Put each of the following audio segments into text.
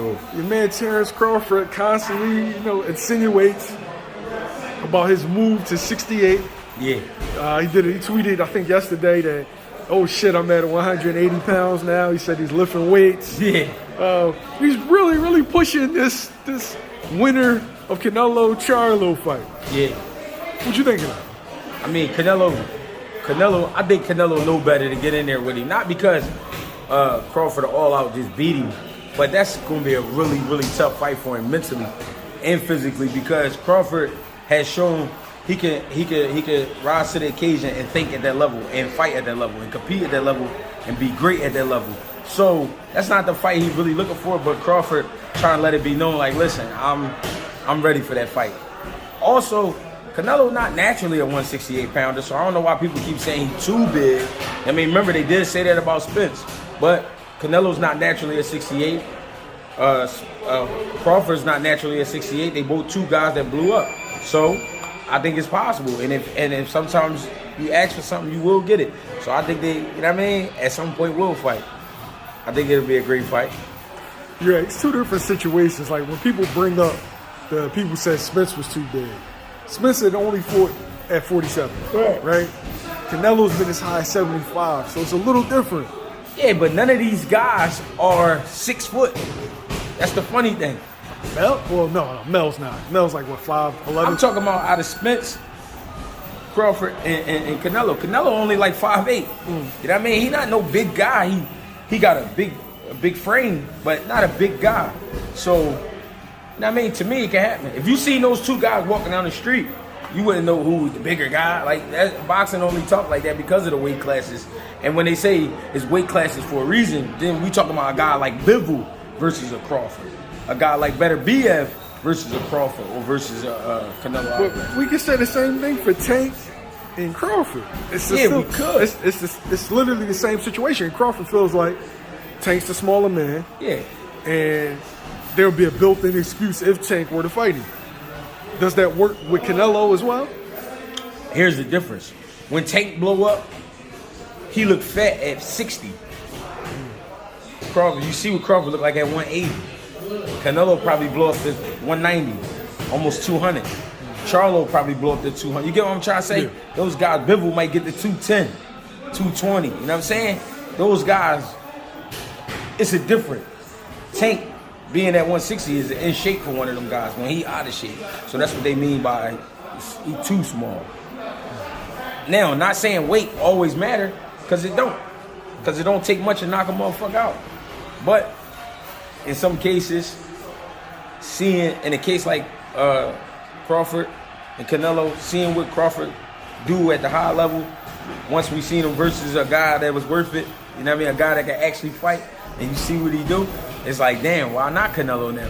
sure. Your man Terence Crawford constantly, insinuates about his move to 68. Yeah. He tweeted, I think yesterday that, oh shit, I'm at 180 pounds now. He said he's lifting weights. Yeah. He's really, really pushing this winner of Canelo Charlo fight. Yeah. What you thinking? I mean, Canelo, I think Canelo know better to get in there with him. Not because Crawford all out just beat him, but that's going to be a really, really tough fight for him mentally and physically, because Crawford has shown he can rise to the occasion and think at that level and fight at that level and compete at that level and be great at that level. So that's not the fight he's really looking for, but Crawford trying to let it be known, like, listen, I'm ready for that fight. Also, Canelo not naturally a 168 pounder, so I don't know why people keep saying he's too big. I mean, remember they did say that about Spence, but Canelo's not naturally a 68. Crawford's not naturally a 68. They both two guys that blew up. So I think it's possible. And if sometimes you ask for something, you will get it. So I think they, at some point will fight. I think it'll be a great fight. Yeah, it's two different situations. Like when people bring up the people said Spence was too big. Spence had only fought at 47, right? Canelo's been as high as 75, so it's a little different. Yeah, but none of these guys are 6 foot. That's the funny thing. Mel? Well, no, Mel's not. Mel's like, what, 5'11"? I'm talking about out of Spence, Crawford, and Canelo. Canelo only like 5'8". You know what I mean? He not no big guy. He got a big frame, but not a big guy. So, to me, it can happen. If you see those two guys walking down the street, you wouldn't know who was the bigger guy. Like, that, boxing only talk like that because of the weight classes. And when they say it's weight classes for a reason, then we talking about a guy like Bivol versus a Crawford. A guy like Better BF versus a Crawford or versus a Canelo Alvarez. But we can say the same thing for Tank and Crawford. We could. It's literally the same situation. Crawford feels like Tank's the smaller man. Yeah. And there'll be a built-in excuse if Tank were to fight him. Does that work with Canelo as well? Here's the difference. When Tank blow up, he looked fat at 60. Crawford, you see what Crawford looked like at 180. Canelo probably blow up to 190, almost 200. Charlo probably blow up to 200. You get what I'm trying to say? Yeah. Those guys, Bivol might get to 210, 220. You know what I'm saying? Those guys, it's a different. Tank being at 160 is in shape for one of them guys when he out of shape. So that's what they mean by he too small. Now, not saying weight always matter, because it don't. Because it don't take much to knock a motherfucker out. But in some cases, in a case like Crawford and Canelo, seeing what Crawford do at the high level, once we seen him versus a guy that was worth it, you know what I mean, a guy that can actually fight, and you see what he do, it's like, damn, why not Canelo now?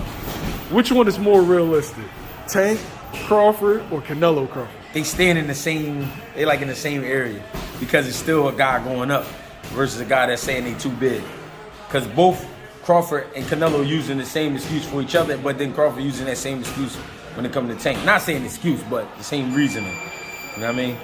Which one is more realistic? Tank Crawford or Canelo Crawford? They stand in the same area, because it's still a guy going up versus a guy that's saying they too big. Because both Crawford and Canelo using the same excuse for each other, but then Crawford using that same excuse when it comes to Tank. Not saying excuse, but the same reasoning. You know what I mean?